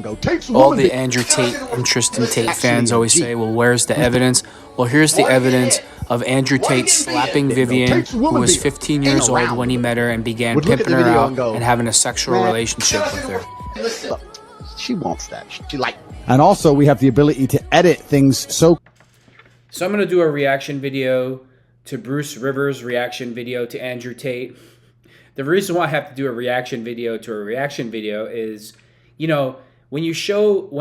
and go, Tate's a All woman. the Andrew Tate and Tristan Tate fans always say, well, where's the evidence? Well, here's the evidence of Andrew Tate slapping Vivian, who was 15 years old when he met her and began pimping her out and having a sexual relationship with her. Look, she wants that. She like. And also, we have the ability to edit things so I'm going to do a reaction video to Bruce Rivers' reaction video to Andrew Tate. The reason why I have to do a reaction video to a reaction video is, you know, when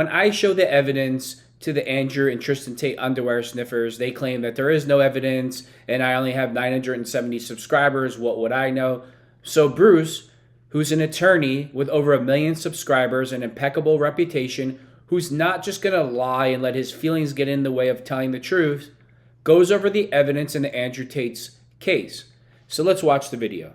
I show the evidence to the Andrew and Tristan Tate underwear sniffers, they claim that there is no evidence and I only have 970 subscribers. What would I know? So Bruce, who's an attorney with over 1 million subscribers and impeccable reputation, who's not just going to lie and let his feelings get in the way of telling the truth, goes over the evidence in the Andrew Tate's case. So let's watch the video.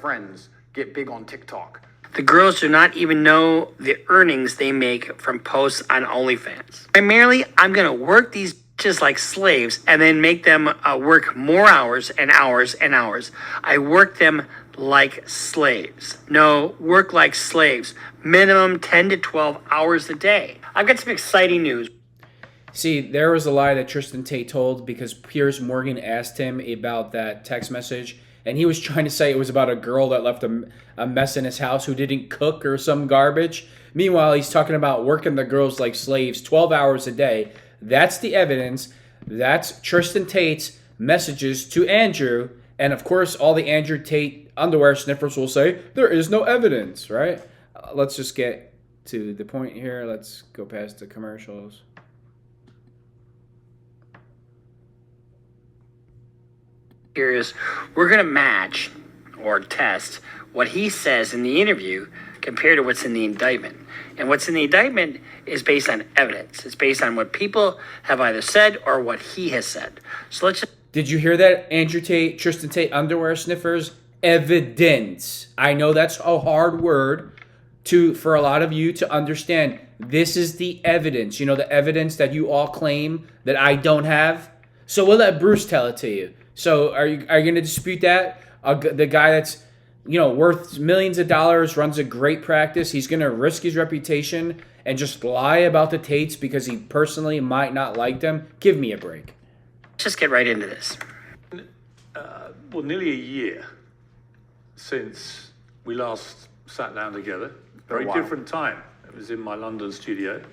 Friends get big on TikTok. The girls do not even know the earnings they make from posts on OnlyFans. Primarily, I'm going to work these just like slaves and then make them work more hours and hours and hours. I work them like slaves. No, work like slaves. Minimum 10 to 12 hours a day. I've got some exciting news. See, there was a lie that Tristan Tate told because Piers Morgan asked him about that text message, and he was trying to say it was about a girl that left a mess in his house who didn't cook or some garbage. Meanwhile, he's talking about working the girls like slaves 12 hours a day. That's the evidence. That's Tristan Tate's messages to Andrew. And of course, all the Andrew Tate underwear sniffers will say, there is no evidence, right? Let's just get to the point here. Let's go past the commercials. Here is, we're going to match or test what he says in the interview compared to what's in the indictment. And what's in the indictment is based on evidence. It's based on what people have either said or what he has said. So let's just... Did you hear that, Andrew Tate, Tristan Tate underwear sniffers? Evidence. I know that's a hard word for a lot of you to understand. This is the evidence. You know, the evidence that you all claim that I don't have. So we'll let Bruce tell it to you. So are you going to dispute that? The guy that's, you know, worth millions of dollars, runs a great practice. He's going to risk his reputation and just lie about the Tates because he personally might not like them. Give me a break. Let's just get right into this. Well, nearly a year since we last sat down together. Very different time. It was in my London studio.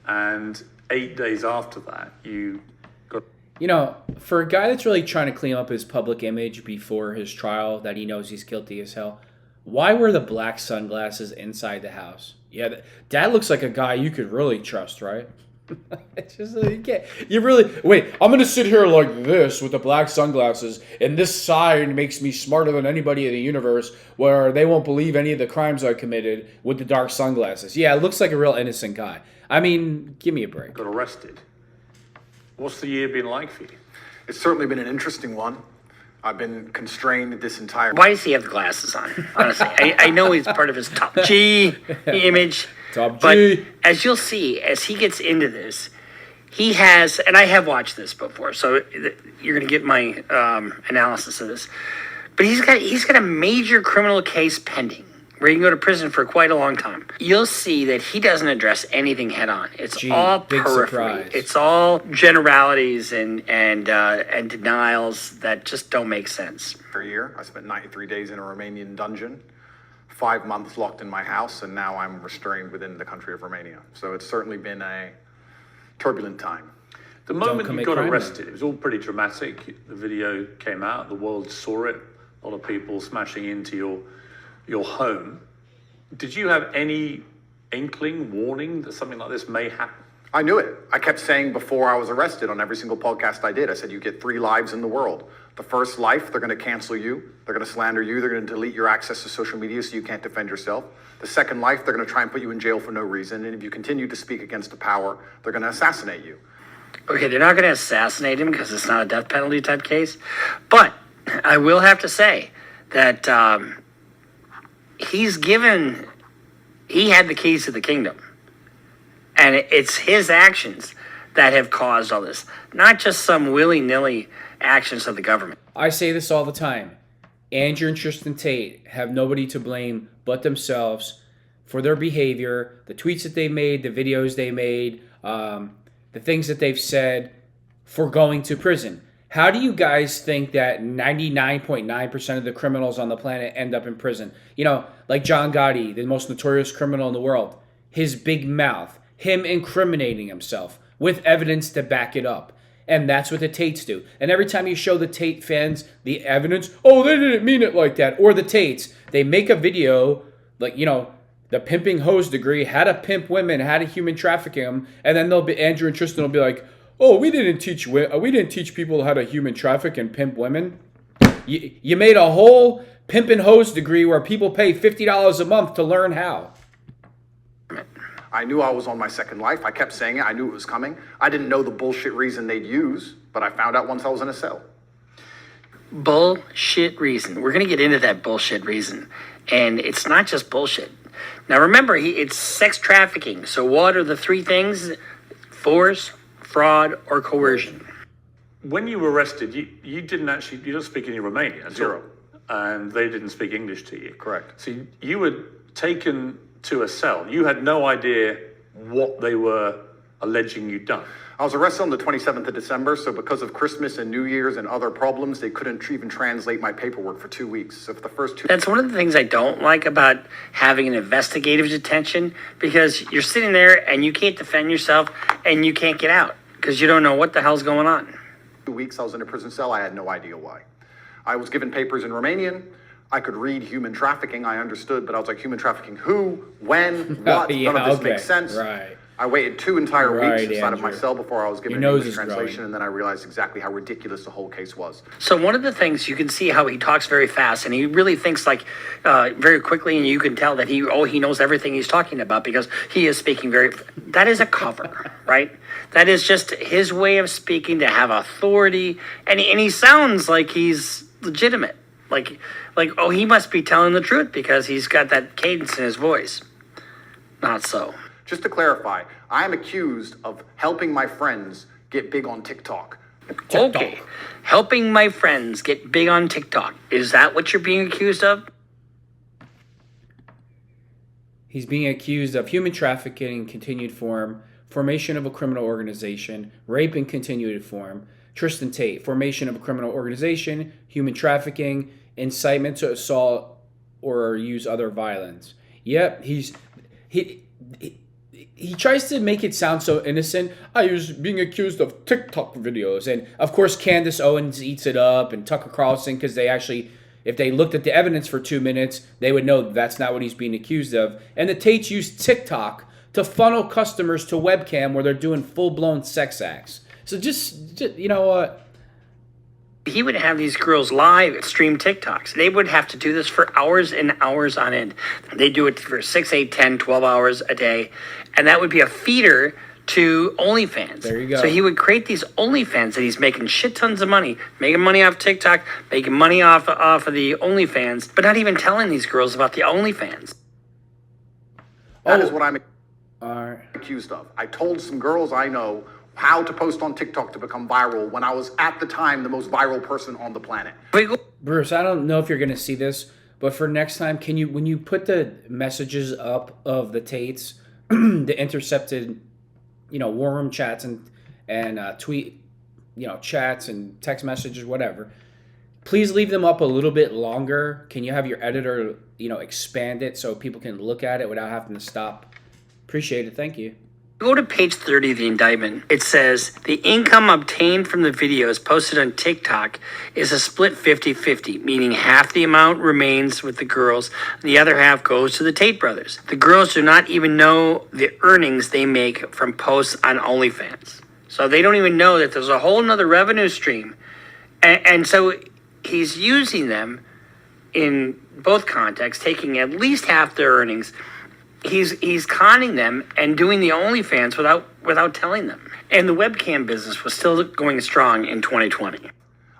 And 8 days after that, you got... You know, for a guy that's really trying to clean up his public image before his trial, that he knows he's guilty as hell, why wear the black sunglasses inside the house? Yeah, that looks like a guy you could really trust, right? It's just, you can't. You really... Wait, I'm going to sit here like this with the black sunglasses, and this sign makes me smarter than anybody in the universe, where they won't believe any of the crimes I committed with the dark sunglasses. Yeah, it looks like a real innocent guy. I mean, give me a break. Got arrested. What's the year been like for you? It's certainly been an interesting one. I've been constrained this entire... Why does he have the glasses on? Honestly, I know he's part of his top G image. Top G. But as you'll see, as he gets into this, he has, and I have watched this before, so you're going to get my analysis of this. But he's got a major criminal case pending, where he can go to prison for quite a long time. You'll see that he doesn't address anything head on. It's all periphery. Surprise. It's all generalities and denials that just don't make sense. For a year, I spent 93 days in a Romanian dungeon, 5 months locked in my house, and now I'm restrained within the country of Romania. So it's certainly been a turbulent time. The moment you got arrested, it was all pretty dramatic. The video came out, the world saw it. A lot of people smashing into your home. Did you have any inkling, warning that something like this may happen? I knew it. I kept saying before I was arrested on every single podcast I did, I said, you get 3 lives in the world. The first life, they're going to cancel you. They're going to slander you. They're going to delete your access to social media so you can't defend yourself. The second life, they're going to try and put you in jail for no reason. And if you continue to speak against the power, they're going to assassinate you. Okay, they're not going to assassinate him because it's not a death penalty type case. But I will have to say that he had the keys to the kingdom. And it's his actions that have caused all this, not just some willy-nilly actions of the government. I say this all the time. Andrew and Tristan Tate have nobody to blame but themselves for their behavior, the tweets that they made, the videos they made, the things that they've said for going to prison. How do you guys think that 99.9% of the criminals on the planet end up in prison? You know, like John Gotti, the most notorious criminal in the world, his big mouth, him incriminating himself with evidence to back it up. And that's what the Tates do. And every time you show the Tate fans the evidence, oh, they didn't mean it like that. Or the Tates, they make a video like, you know, the pimping hose degree, how to pimp women, how to human trafficking them. And then they'll be, Andrew and Tristan will be like, oh, we didn't teach people how to human traffic and pimp women. You made a whole pimp and hose degree where people pay $50 a month to learn how. I knew I was on my second life. I kept saying it. I knew it was coming. I didn't know the bullshit reason they'd use, but I found out once I was in a cell. Bullshit reason. We're going to get into that bullshit reason. And it's not just bullshit. Now remember, it's sex trafficking. So what are the three things? Force, fraud, or coercion. When you were arrested, you don't speak any Romanian at Zero. all. And they didn't speak English to you. Correct. So you were taken to a cell. You had no idea what they were alleging you'd done. I was arrested on the 27th of December, so because of Christmas and New Year's and other problems, they couldn't even translate my paperwork for 2 weeks. So for the first 2 That's one of the things I don't like about having an investigative detention, because you're sitting there and you can't defend yourself and you can't get out because you don't know what the hell's going on. 2 weeks I was in a prison cell. I had no idea why. I was given papers in Romanian. I could read human trafficking. I understood, but I was like, human trafficking who, when, what? Yeah, None of this okay. makes sense. Right. I waited 2 entire Right, weeks inside of my Andrew. cell before I was given Your an nose English is translation, growing. and then I realized exactly how ridiculous the whole case was. So one of the things you can see how he talks very fast, and he really thinks like very quickly, and you can tell that he knows everything he's talking about because he is speaking very. That is a cover, right? That is just his way of speaking to have authority, and he sounds like he's legitimate, like oh, he must be telling the truth because he's got that cadence in his voice. Not so. Just to clarify, I am accused of helping my friends get big on TikTok. Okay, helping my friends get big on TikTok. Is that what you're being accused of? He's being accused of human trafficking in continued form, formation of a criminal organization, rape in continued form. Tristan Tate, formation of a criminal organization, human trafficking, incitement to assault or use other violence. Yep, he tries to make it sound so innocent. I was being accused of TikTok videos. And, of course, Candace Owens eats it up and Tucker Carlson because they actually, if they looked at the evidence for 2 minutes, they would know that's not what he's being accused of. And the Tates use TikTok to funnel customers to webcam where they're doing full-blown sex acts. So just you know what? He would have these girls live stream TikToks. They would have to do this for hours and hours on end. They do it for 6, 8, 10, 12 hours a day. And that would be a feeder to OnlyFans. There you go. So he would create these OnlyFans that he's making shit tons of money, making money off TikTok, making money off of the OnlyFans, but not even telling these girls about the OnlyFans. That is what I'm All right. accused of. I told some girls I know how to post on TikTok to become viral when I was at the time the most viral person on the planet. Bruce, I don't know if you're going to see this, but for next time, can you, when you put the messages up of the Tates, the intercepted, war room chats and tweet, chats and text messages, whatever, please leave them up a little bit longer. Can you have your editor, expand it so people can look at it without having to stop? Appreciate it. Thank you. Go to page 30 of the indictment. It says, the income obtained from the videos posted on TikTok is a split 50-50, meaning half the amount remains with the girls, the other half goes to the Tate brothers. The girls do not even know the earnings they make from posts on OnlyFans. So they don't even know that there's a whole nother revenue stream. And so he's using them in both contexts, taking at least half their earnings. He's conning them and doing the OnlyFans without telling them. And the webcam business was still going strong in 2020.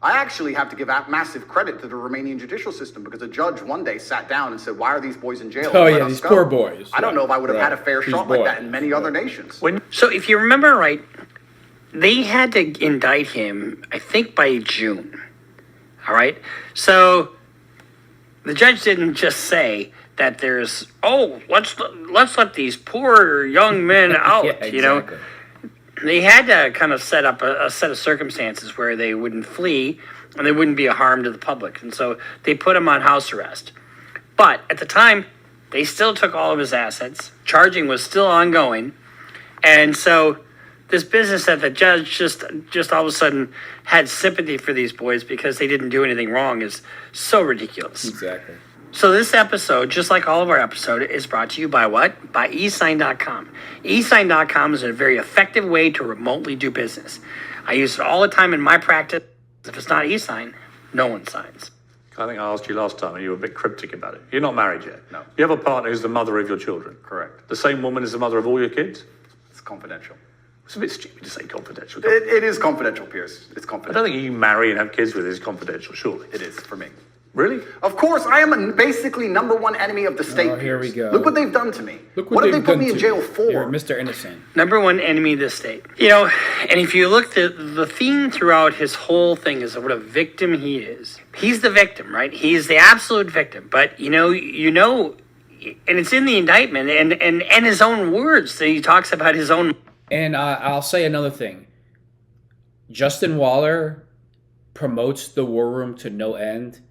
I actually have to give massive credit to the Romanian judicial system because a judge one day sat down and said, why are these boys in jail? Oh, Let yeah, us these go." poor boys. I don't know if I would have had a fair These shot like boys. that in many other nations. So if you remember right, they had to indict him, I think, by June. All right? So The judge didn't just say that there's, let's let these poor young men out, Yeah, exactly. you know. They had to kind of set up a set of circumstances where they wouldn't flee and they wouldn't be a harm to the public. And so they put him on house arrest. But at the time, they still took all of his assets. Charging was still ongoing. And so this business that the judge just all of a sudden had sympathy for these boys because they didn't do anything wrong is so ridiculous. Exactly. So this episode, just like all of our episodes, is brought to you by what? By eSign.com. eSign.com is a very effective way to remotely do business. I use it all the time in my practice. If it's not eSign, no one signs. I think I asked you last time and you were a bit cryptic about it. You're not married yet. No. You have a partner who's the mother of your children. Correct. The same woman is the mother of all your kids? It's confidential. It's a bit stupid to say confidential. It is confidential, Piers. It's I confidential. don't think you marry and have kids with is confidential, surely. It is for me. Really? Of course, I am basically number one enemy of the state. Oh, here we Piers. go. Look what they've done to me. Look what have they they've put done me in to jail you. for? You're Mr. Innocent. Number one enemy of the state. You know, and if you look, the theme throughout his whole thing is what a victim he is. He's the victim, right? He's the absolute victim. But, you know, and it's in the indictment and his own words that he talks about his own. And I'll say another thing. Justin Waller promotes the War Room to no end.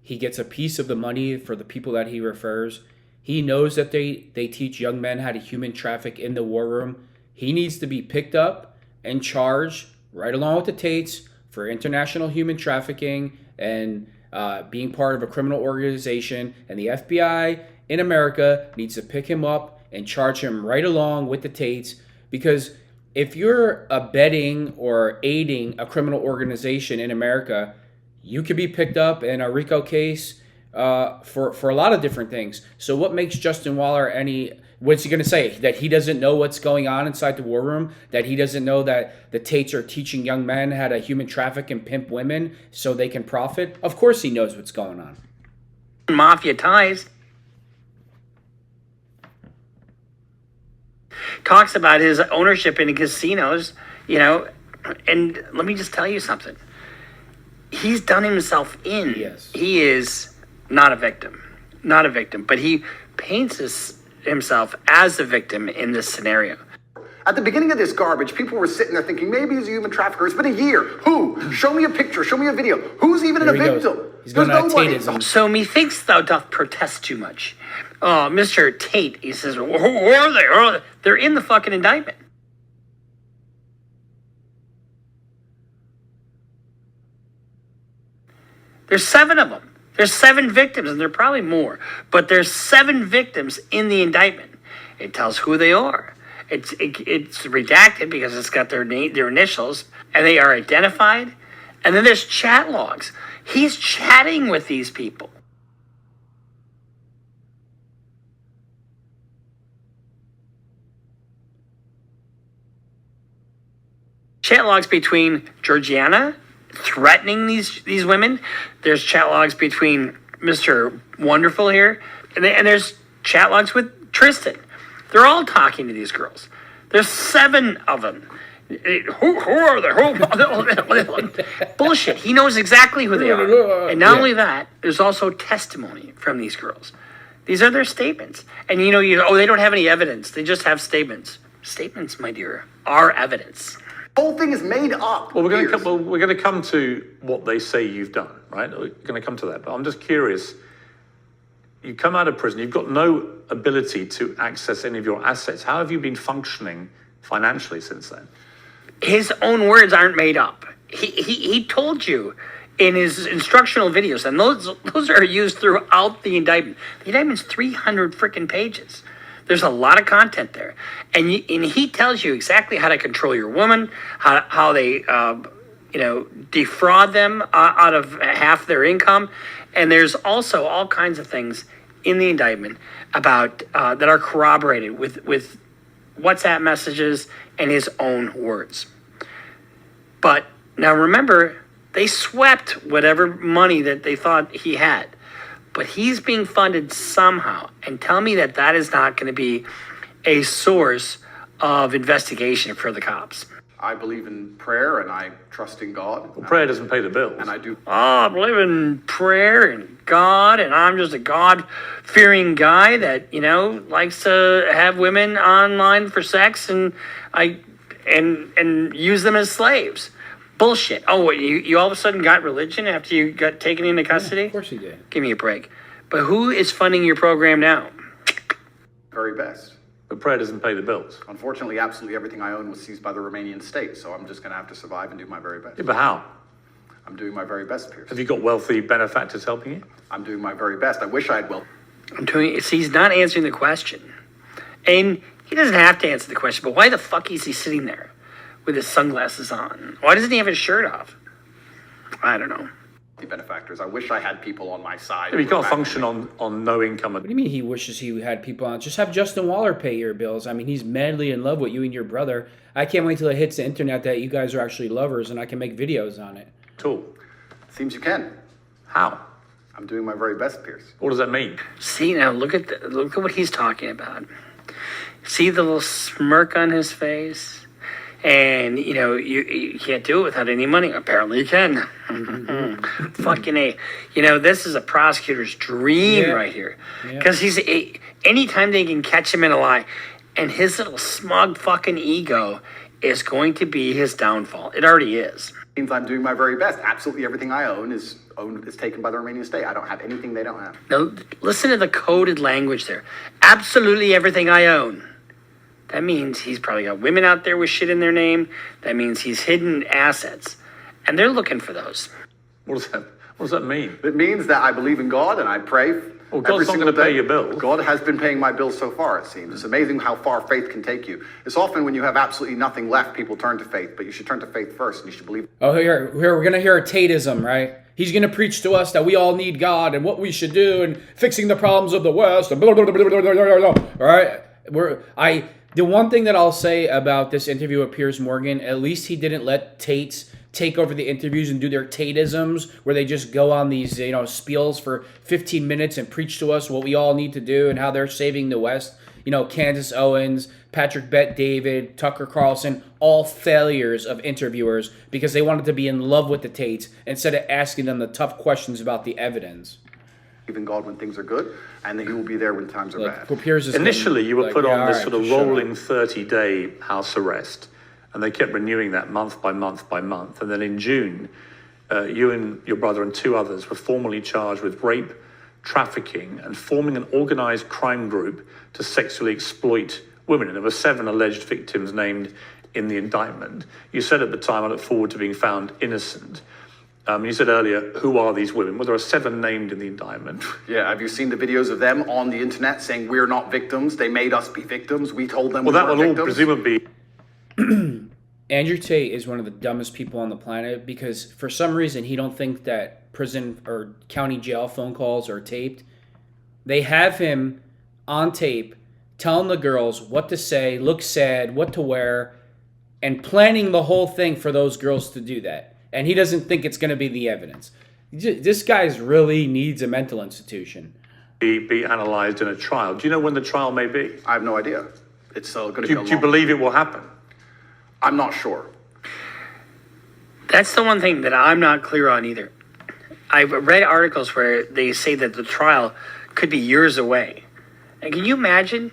He gets a piece of the money for the people that he refers. He knows that they teach young men how to human traffic in the War Room. He needs to be picked up and charged right along with the Tates for international human trafficking and being part of a criminal organization. And the FBI in America needs to pick him up and charge him right along with the Tates. Because if you're abetting or aiding a criminal organization in America, you could be picked up in a RICO case for a lot of different things. So what makes Justin Waller what's he going to say? That he doesn't know what's going on inside the War Room? That he doesn't know that the Tates are teaching young men how to human traffic and pimp women so they can profit? Of course he knows what's going on. Mafia ties. Talks about his ownership in casinos, you know, and let me just tell you something. He's done himself in. Yes. He is not a victim, but he paints himself as a victim in this scenario. At the beginning of this garbage, people were sitting there thinking, maybe he's a human trafficker. It's been a year. Who? Show me a picture. Show me a video. Who's even a victim? He's going There's to nobody. Tateism. So methinks thou doth protest too much. Mr. Tate, he says, who are they? They're in the fucking indictment. There's 7 of them. There's 7 victims, and there are probably more. But there's 7 victims in the indictment. It tells who they are. It's redacted because it's got their initials, and they are identified. And then there's chat logs. He's chatting with these people. Chat logs between Georgiana threatening these women. There's chat logs between Mr. Wonderful here, and there's chat logs with Tristan. They're all talking to these girls. There's 7 of them. Who are they? Bullshit. He knows exactly who they are. And not only that, there's also testimony from these girls. These are their statements. And they don't have any evidence. They just have statements. Statements, my dear, are evidence. The whole thing is made up. Well, we're going to come to what they say you've done, right? We're going to come to that. But I'm just curious. You come out of prison. You've got no ability to access any of your assets. How have you been functioning financially since then? His own words aren't made up. He told you in his instructional videos, and those are used throughout the indictment. The indictment's 300 freaking pages. There's a lot of content there, and he tells you exactly how to control your woman, how they defraud them out of half their income, and there's also all kinds of things in the indictment about that are corroborated with WhatsApp messages and his own words. But now remember, they swept whatever money that they thought he had. But he's being funded somehow. And tell me that is not going to be a source of investigation for the cops. I believe in prayer and I trust in God. Well, prayer doesn't pay the bills. And I do. Oh, I believe in prayer and God, and I'm just a God-fearing guy that, likes to have women online for sex and use them as slaves. Bullshit. Oh, what, you all of a sudden got religion after you got taken into custody? Yeah, of course you did. Give me a break. But who is funding your program now? Very best. But prayer doesn't pay the bills. Unfortunately, absolutely everything I own was seized by the Romanian state, so I'm just going to have to survive and do my very best. Yeah, but how? I'm doing my very best, Piers. Have you got wealthy benefactors helping you? I'm doing my very best. I wish I had wealth. He's not answering the question. And he doesn't have to answer the question, but why the fuck is he sitting there with his sunglasses on? Why doesn't he have his shirt off? I don't know. Benefactors. I wish I had people on my side. You can't function on no income. What do you mean he wishes he had people on? Just have Justin Waller pay your bills. I mean, he's madly in love with you and your brother. I can't wait till it hits the internet that you guys are actually lovers and I can make videos on it. Cool. Seems you can. How? I'm doing my very best, Piers. What does that mean? See, now look at what he's talking about. See the little smirk on his face? And, you can't do it without any money. Apparently you can. Fucking A. This is a prosecutor's dream right here. Because anytime they can catch him in a lie, and his little smug fucking ego is going to be his downfall. It already is. Means I'm doing my very best. Absolutely everything I own is taken by the Romanian state. I don't have anything they don't have. Now, listen to the coded language there. Absolutely everything I own. That means he's probably got women out there with shit in their name. That means he's hidden assets. And they're looking for those. What does that mean? It means that I believe in God and I pray. Well, God's not going to pay your bills. God has been paying my bills so far, it seems. It's amazing how far faith can take you. It's often when you have absolutely nothing left, people turn to faith, but you should turn to faith first and you should believe. Oh, here we're going to hear a Tateism, right? He's going to preach to us that we all need God and what we should do and fixing the problems of the West and blah, blah, blah, blah, blah, blah, blah, blah. All right? The one thing that I'll say about this interview with Piers Morgan, at least he didn't let Tates take over the interviews and do their Tateisms, where they just go on these, spiels for 15 minutes and preach to us what we all need to do and how they're saving the West. Candace Owens, Patrick Bet-David, Tucker Carlson, all failures of interviewers because they wanted to be in love with the Tates instead of asking them the tough questions about the evidence. In God when things are good, and that He will be there when times are bad. Initially, you were put on this sort of rolling 30-day house arrest, and they kept renewing that month by month by month. And then in June, you and your brother and 2 others were formally charged with rape, trafficking, and forming an organized crime group to sexually exploit women. And there were 7 alleged victims named in the indictment. You said at the time, I look forward to being found innocent. You said earlier, who are these women? Well, there are 7 named in the indictment. Yeah, have you seen the videos of them on the internet saying we're not victims? They made us be victims. We told them well, we that were will victims. all presumably Andrew Tate is one of the dumbest people on the planet because for some reason he don't think that prison or county jail phone calls are taped. They have him on tape telling the girls what to say, look sad, what to wear, and planning the whole thing for those girls to do that. And he doesn't think it's going to be the evidence. This guy really needs a mental institution. Be analysed in a trial. Do you know when the trial may be? I have no idea. It's going to be Do you believe it will happen? I'm not sure. That's the one thing that I'm not clear on either. I've read articles where they say that the trial could be years away. And can you imagine?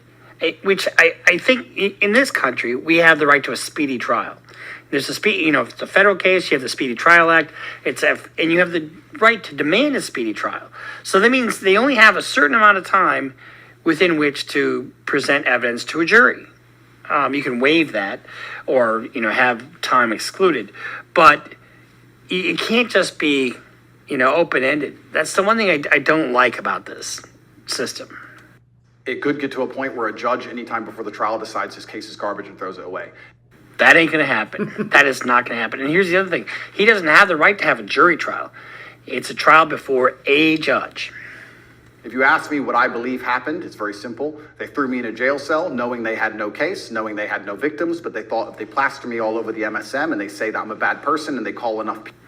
Which I think in this country, we have the right to a speedy trial. There's if it's a federal case, you have the Speedy Trial Act, and you have the right to demand a speedy trial. So that means they only have a certain amount of time within which to present evidence to a jury. You can waive that or, have time excluded. But it can't just be, open-ended. That's the one thing I don't like about this system. It could get to a point where a judge, anytime before the trial, decides his case is garbage and throws it away. That ain't going to happen. That is not going to happen. And here's the other thing. He doesn't have the right to have a jury trial. It's a trial before a judge. If you ask me what I believe happened, it's very simple. They threw me in a jail cell knowing they had no case, knowing they had no victims, but they thought if they plaster me all over the MSM and they say that I'm a bad person and they call enough people.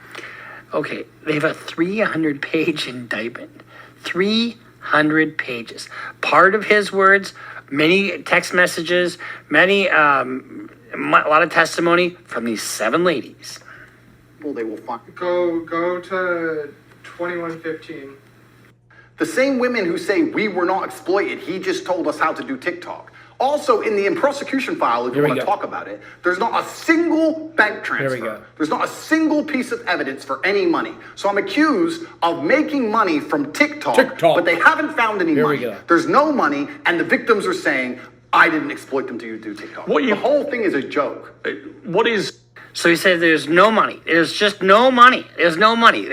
Okay, they have a 300-page indictment. 300 pages. Part of his words, many text messages, many lot of testimony from these 7 ladies. Well, they will find. Go to 2115. The same women who say we were not exploited, he just told us how to do TikTok. Also, in prosecution file, if you want to talk about it, there's not a single bank transfer. There's not a single piece of evidence for any money. So I'm accused of making money from TikTok. But they haven't found any money. There's no money, and the victims are saying, I didn't exploit them to do TikTok. The whole thing is a joke. What is... So he said there's no money. There's just no money. There's no money.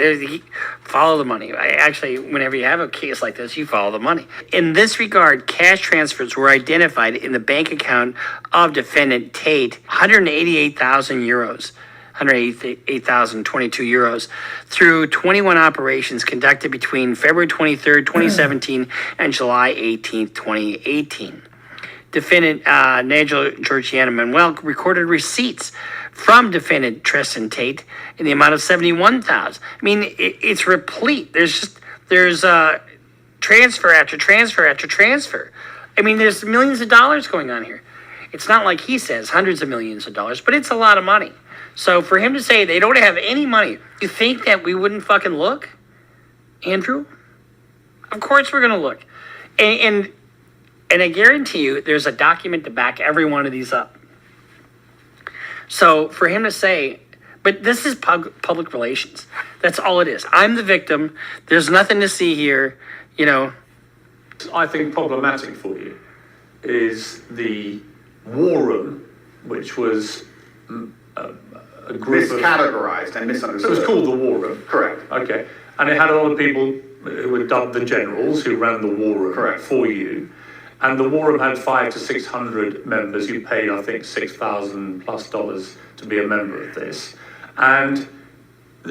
Follow the money. Actually, whenever you have a case like this, you follow the money. In this regard, cash transfers were identified in the bank account of defendant Tate, 188,000 euros. 188,022 euros through 21 operations conducted between February 23rd, 2017 and July 18th, 2018. Defendant Nigel Georgiana Manuel recorded receipts from defendant Tristan Tate in the amount of 71,000. I mean, it's replete. There's transfer after transfer after transfer. I mean, there's millions of dollars going on here. It's not like he says hundreds of millions of dollars, but it's a lot of money. So for him to say they don't have any money, you think that we wouldn't fucking look, Andrew? Of course we're gonna look, and I guarantee you, there's a document to back every one of these up. So for him to say, but this is public relations. That's all it is. I'm the victim. There's nothing to see here, you know. I think problematic for you is the war room, which was a group miscategorized and misunderstood. It was called the war room. Correct. Okay. And it had a lot of people who were dubbed the generals who ran the war room for you. And the war room had 500 to 600 members. You paid, I think, $6,000+ to be a member of this. And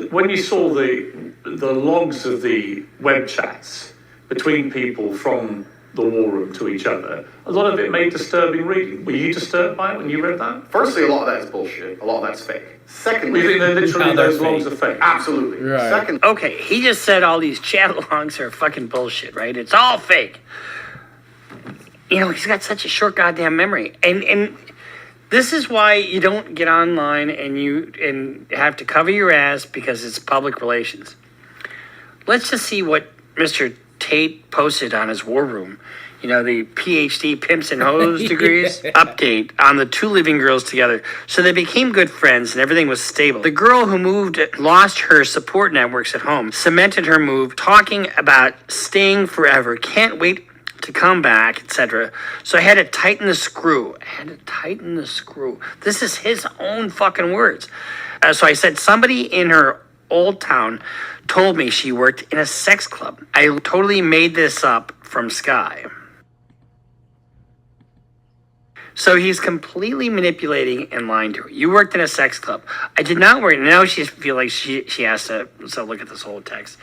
when you saw the logs of the web chats between people from the war room to each other, a lot of it made disturbing reading. Were you disturbed by it when you read that? Firstly, a lot of that is bullshit. A lot of that's fake. Secondly, you think that literally those logs are fake? Absolutely. Right. Second. Okay, he just said all these chat logs are fucking bullshit, right? It's all fake. You know, he's got such a short goddamn memory. And this is why you don't get online and have to cover your ass because it's public relations. Let's just see what Mr. Tate posted on his war room. You know, the PhD pimps and hoes degrees. Update on the 2 living girls together. So they became good friends and everything was stable. The girl who moved lost her support networks at home, cemented her move, talking about staying forever, can't wait to come back, etc. So I had to tighten the screw. This is his own fucking words. So I said, somebody in her old town told me she worked in a sex club. I totally made this up from Sky. So he's completely manipulating and lying to her. You worked in a sex club. I did not work. Now she feels like she has to look at this whole text.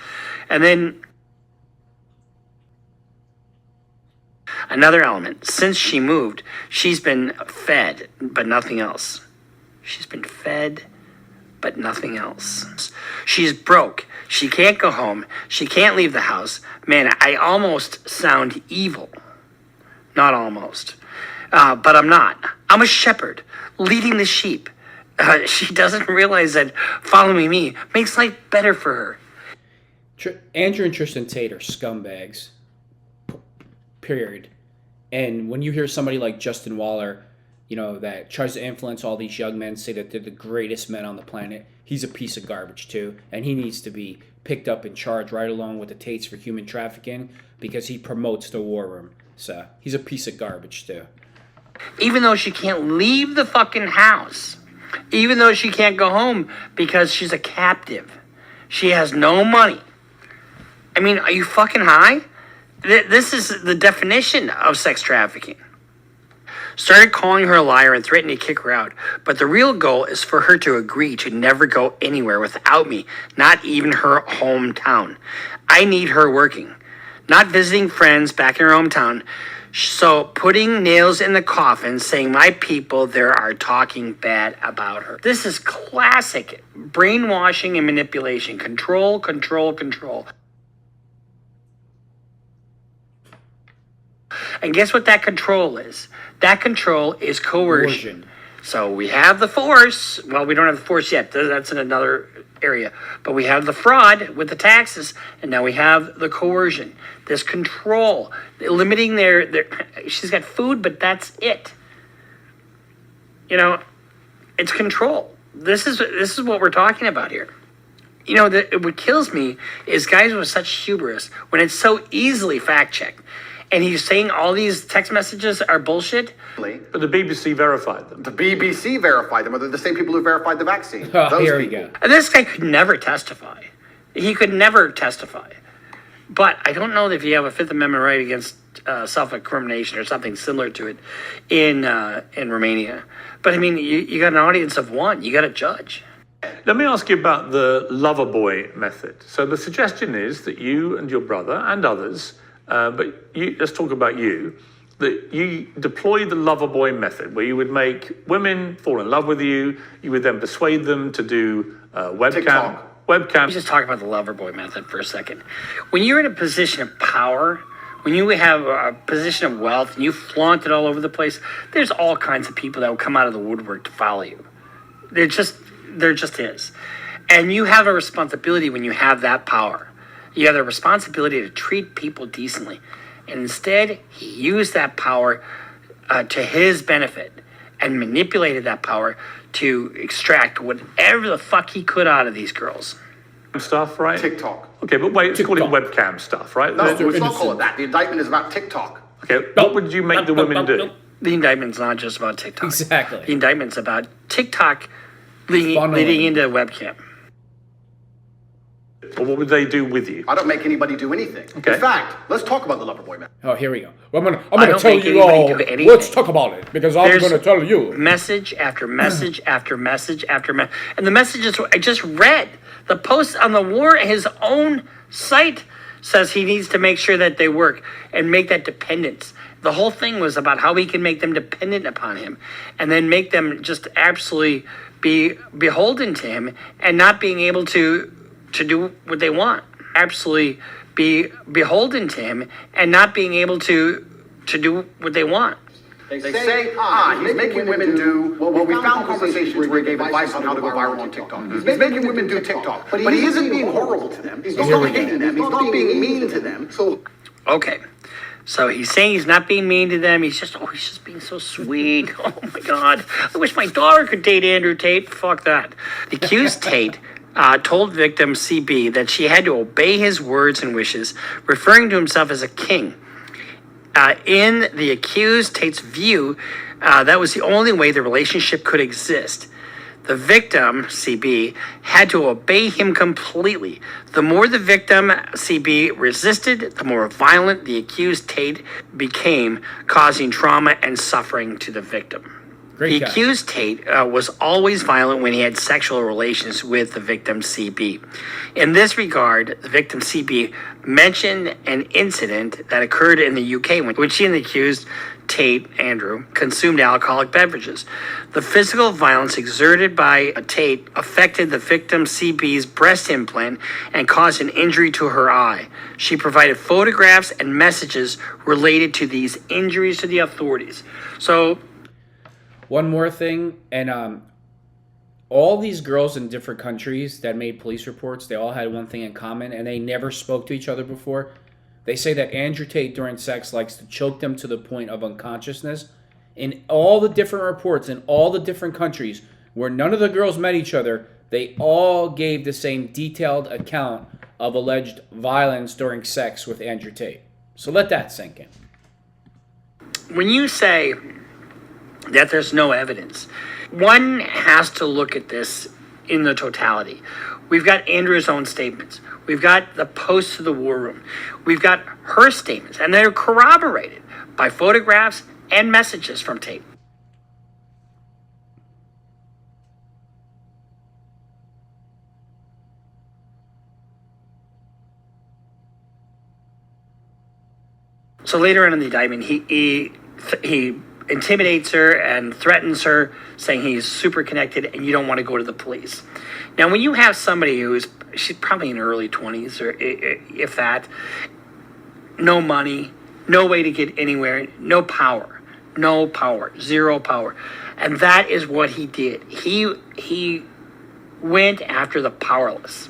And then another element, since she moved, she's been fed, but nothing else. She's been fed, but nothing else. She's broke. She can't go home. She can't leave the house. Man, I almost sound evil. Not almost. But I'm not. I'm a shepherd, leading the sheep. She doesn't realize that following me makes life better for her. Andrew and Tristan Tate are scumbags. Period. And when you hear somebody like Justin Waller, you know, that tries to influence all these young men, say that they're the greatest men on the planet, he's a piece of garbage too. And he needs to be picked up and charged right along with the Tates for human trafficking because he promotes the war room. So he's a piece of garbage too. Even though she can't leave the fucking house, even though she can't go home because she's a captive, she has no money. I mean, are you fucking high? This is the definition of sex trafficking. Started calling her a liar and threatened to kick her out. But the real goal is for her to agree to never go anywhere without me, not even her hometown. I need her working, not visiting friends back in her hometown. So putting nails in the coffin, saying my people there are talking bad about her. This is classic brainwashing and manipulation. Control, control, control. And guess what that control is? That control is coercion. So we have the force. Well, we don't have the force yet. That's in another area. But we have the fraud with the taxes, and now we have the coercion, this control, limiting their she's got food, but that's it. You know, it's control. This is what we're talking about here. You know, what kills me is guys with such hubris when it's so easily fact-checked. And he's saying all these text messages are bullshit. But the BBC verified them. The BBC verified them, or they're the same people who verified the vaccine. Oh, here we go. And this guy could never testify. He could never testify. But I don't know if you have a Fifth Amendment right against self-incrimination or something similar to it in Romania. But I mean, you got an audience of one. You got a judge. Let me ask you about the lover boy method. So the suggestion is that you and your brother and others, let's talk about you, that you deploy the lover boy method, where you would make women fall in love with you. You would then persuade them to do webcam. Let me just talk about the lover boy method for a second. When you're in a position of power, when you have a position of wealth and you flaunt it all over the place, there's all kinds of people that will come out of the woodwork to follow you. There just is. And you have a responsibility when you have that power. You have the responsibility to treat people decently. And instead, he used that power to his benefit and manipulated that power to extract whatever the fuck he could out of these girls. Stuff, right? TikTok. Okay, but wait, let's call it webcam stuff, right? No, let's not call it that. The indictment is about TikTok. Okay, what would you make the women do? The indictment's not just about TikTok. Exactly. The indictment's about TikTok leading into webcam. Or what would they do with you? I don't make anybody do anything. Okay. In fact, let's talk about the lover boy method. Oh, here we go. Well, I'm gonna don't tell make you anybody all. do anything. Let's talk about it because I'm There's gonna tell you. Message after message after message after message. And the messages I just read. The post on the war, his own site says he needs to make sure that they work and make that dependence. The whole thing was about how he can make them dependent upon him and then make them just absolutely be beholden to him and not being able to do what they want. Absolutely be beholden to him and not being able to do what they want. They say, he's making women do, well, we found conversations where he gave advice on how to go viral on TikTok. He's making women do TikTok, but he isn't being horrible to them. He's not hating them. He's not being mean to them. Okay. So he's saying he's not being mean to them. He's just being so sweet. Oh my God. I wish my daughter could date Andrew Tate. Fuck that. The accused Tate told victim CB that she had to obey his words and wishes, referring to himself as a king. In the accused Tate's view, that was the only way the relationship could exist. The victim, CB, had to obey him completely. The more the victim, CB, resisted, the more violent the accused Tate became, causing trauma and suffering to the victim. The accused Tate was always violent when he had sexual relations with the victim, CB. In this regard, the victim, CB, mentioned an incident that occurred in the UK when she and the accused Tate, Andrew, consumed alcoholic beverages. The physical violence exerted by Tate affected the victim CB's breast implant and caused an injury to her eye. She provided photographs and messages related to these injuries to the authorities. So, one more thing, and all these girls in different countries that made police reports, they all had one thing in common, and they never spoke to each other before. They say that Andrew Tate during sex likes to choke them to the point of unconsciousness. In all the different reports in all the different countries where none of the girls met each other, they all gave the same detailed account of alleged violence during sex with Andrew Tate. So let that sink in. When you say that there's no evidence, one has to look at this in the totality. We've got Andrew's own statements. We've got the posts to the war room. We've got her statements, and they're corroborated by photographs and messages from Tate. So later on in the indictment, he intimidates her and threatens her, saying he's super connected and you don't want to go to the police. Now, when you have somebody she's probably in her early 20s, or if that, no money, no way to get anywhere, no power, No power, zero power. And that is what he did. He went after the powerless.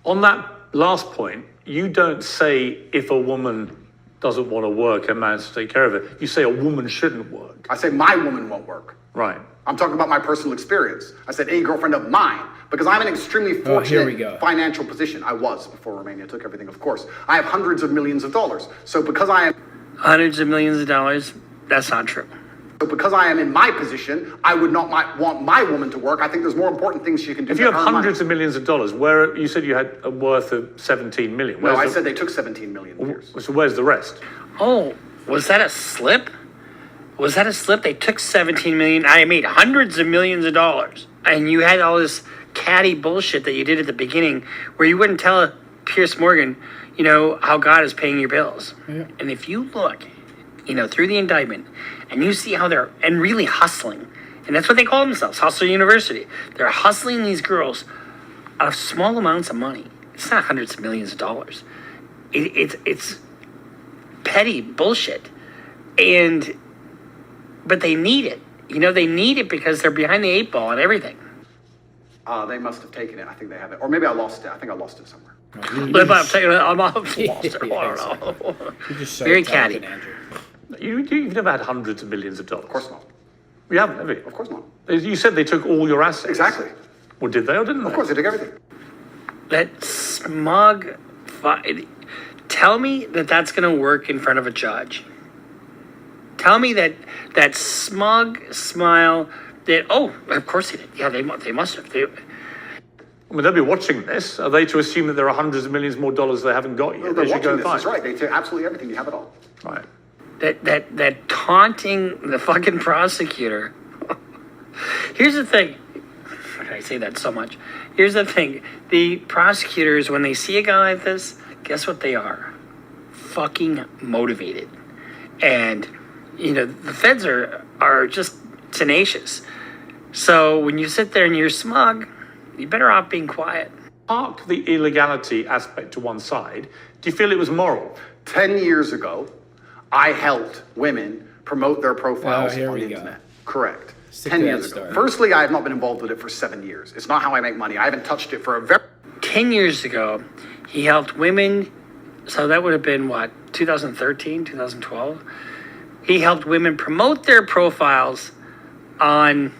On that last point, you don't say if a woman doesn't want to work, a man has to take care of it. You say a woman shouldn't work. I say my woman won't work. Right. I'm talking about my personal experience. I said a girlfriend of mine, because I'm in an extremely Here we fortunate go. financial position. I was before Romania took everything, of course. I have hundreds of millions of dollars. So because I am Hundreds of millions of dollars, that's not true. in my position, I would not want my woman to work. I think there's more important things she can do. If you have hundreds of millions of dollars, where you said you had a worth of 17 million. No, I said they took 17 million. Piers. So where's the rest? Oh, was that a slip? Was that a slip? They took 17 million. I made hundreds of millions of dollars. And you had all this catty bullshit that you did at the beginning where you wouldn't tell Piers Morgan, you know, how God is paying your bills. Yeah. And if you look, you know, through the indictment and you see how they're and really hustling, and that's what they call themselves, Hustle University. They're hustling these girls out of small amounts of money. It's not hundreds of millions of dollars. It's petty bullshit. But they need it. You know, they need it because they're behind the 8 ball and everything. They must have taken it. I think they have it. Or maybe I lost it. I think I lost it somewhere. I'm lost it. I don't know. You're just so Very catty. Andrew. You've never had hundreds of millions of dollars. Of course not. You haven't, have you? Of course not. You said they took all your assets. Exactly. Well, did they or didn't they? Of course, they took everything. That smug... Tell me that that's going to work in front of a judge. Tell me that smug smile that, oh, of course they did. Yeah, they must have. I mean, they'll be watching this. Are they to assume that there are hundreds of millions more dollars they haven't got yet? No, they're watching this. That's right. They take absolutely everything. You have it all. Right. That taunting the fucking prosecutor. Here's the thing. Why did I say that so much? Here's the thing. The prosecutors, when they see a guy like this, guess what they are? Fucking motivated. And, you know, the feds are just tenacious. So when you sit there and you're smug, you're better off being quiet. Park the illegality aspect to one side. Do you feel it was moral? 10 years ago, I helped women promote their profiles on the internet. Correct. 10 years ago. Firstly, I have not been involved with it for 7 years. It's not how I make money. I haven't touched it for a very... 10 years ago, he helped women, so that would have been, what, 2013, 2012? He helped women promote their profiles on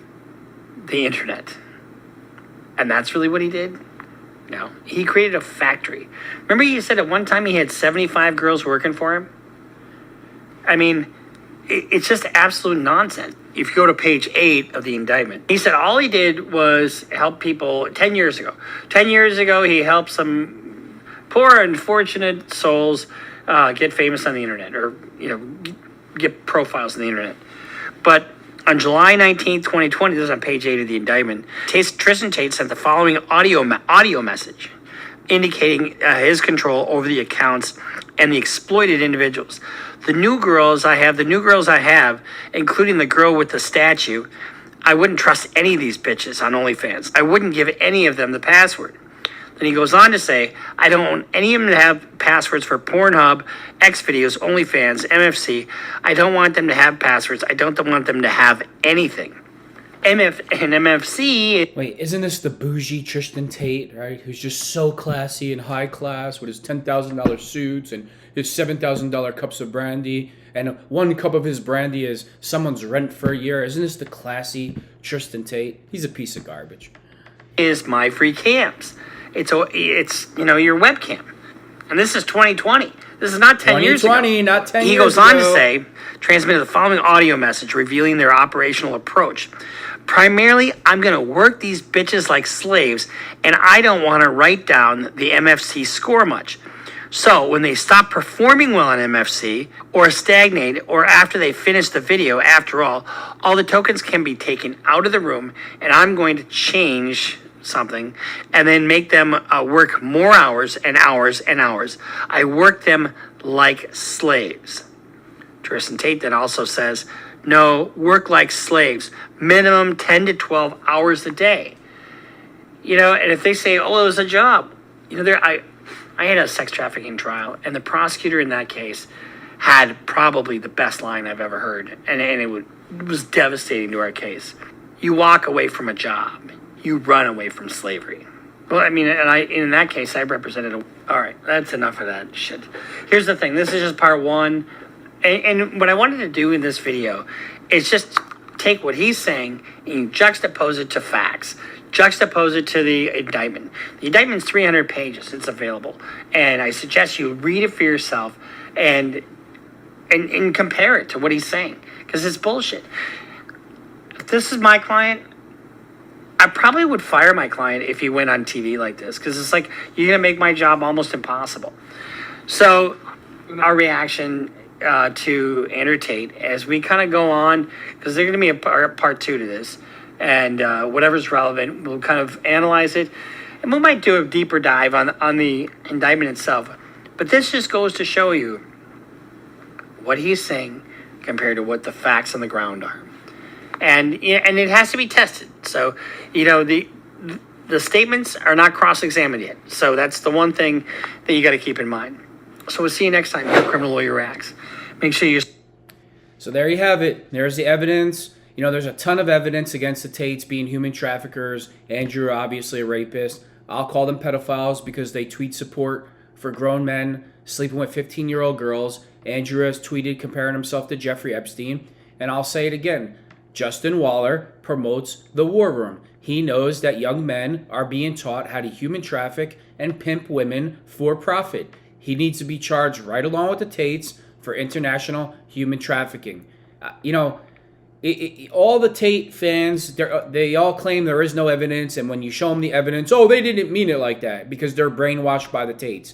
the internet. And that's really what he did? No. He created a factory. Remember he said at one time he had 75 girls working for him? I mean, it's just absolute nonsense. If you go to page 8 of the indictment, he said all he did was help people 10 years ago. 10 years ago, he helped some poor, unfortunate souls get famous on the internet or, you know, get profiles on the internet. But on July 19th, 2020, this is on page 8 of the indictment, Tristan Tate sent the following audio message indicating his control over the accounts and the exploited individuals. The new girls I have, including the girl with the statue, I wouldn't trust any of these bitches on OnlyFans. I wouldn't give any of them the password. Then he goes on to say, I don't want any of them to have passwords for Pornhub, Xvideos, OnlyFans, MFC. I don't want them to have passwords. I don't want them to have anything. MFC. Wait, isn't this the bougie Tristan Tate, right? Who's just so classy and high class with his $10,000 suits and his $7,000 cups of brandy, and 1 cup of his brandy is someone's rent for a year. Isn't this the classy Tristan Tate? He's a piece of garbage. Is my free cams. It's you know, your webcam. And this is 2020. This is not 10 years ago. 2020, not 10 years ago. He goes on to say, transmitted the following audio message revealing their operational approach. Primarily, I'm going to work these bitches like slaves, and I don't want to write down the MFC score much. So when they stop performing well on MFC, or stagnate, or after they finish the video, after all the tokens can be taken out of the room, and I'm going to change something, and then make them work more hours and hours and hours. I work them like slaves. Tristan Tate then also says, no, work like slaves, minimum 10 to 12 hours a day. You know, and if they say, oh, it was a job, you know, I had a sex trafficking trial, and the prosecutor in that case had probably the best line I've ever heard, and it was devastating to our case. You walk away from a job, you run away from slavery. Well, I mean, in that case, I represented all right, that's enough of that shit. Here's the thing, this is just part one, and what I wanted to do in this video is just take what he's saying and juxtapose it to facts. Juxtapose it to the indictment. The indictment's 300 pages. It's available. And I suggest you read it for yourself and compare it to what he's saying. Because it's bullshit. If this is my client, I probably would fire my client if he went on TV like this. Because it's like, you're going to make my job almost impossible. So, our reaction to Andrew Tate as we kind of go on, because there's going to be a part two to this. And whatever's relevant, we'll kind of analyze it. And we might do a deeper dive on the indictment itself. But this just goes to show you what he's saying compared to what the facts on the ground are. And it has to be tested. So, the statements are not cross-examined yet. So that's the one thing that you got to keep in mind. So we'll see you next time on Criminal Lawyer Reacts. Make sure you... So there you have it. There's the evidence. There's a ton of evidence against the Tates being human traffickers. Andrew, obviously a rapist. I'll call them pedophiles because they tweet support for grown men sleeping with 15-year-old girls. Andrew has tweeted comparing himself to Jeffrey Epstein. And I'll say it again. Justin Waller promotes the war room. He knows that young men are being taught how to human traffic and pimp women for profit. He needs to be charged right along with the Tates for international human trafficking. All the Tate fans, they all claim there is no evidence, and when you show them the evidence, they didn't mean it like that because they're brainwashed by the Tates.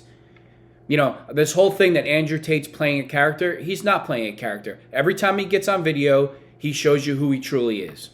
This whole thing that Andrew Tate's playing a character, he's not playing a character. Every time he gets on video, he shows you who he truly is.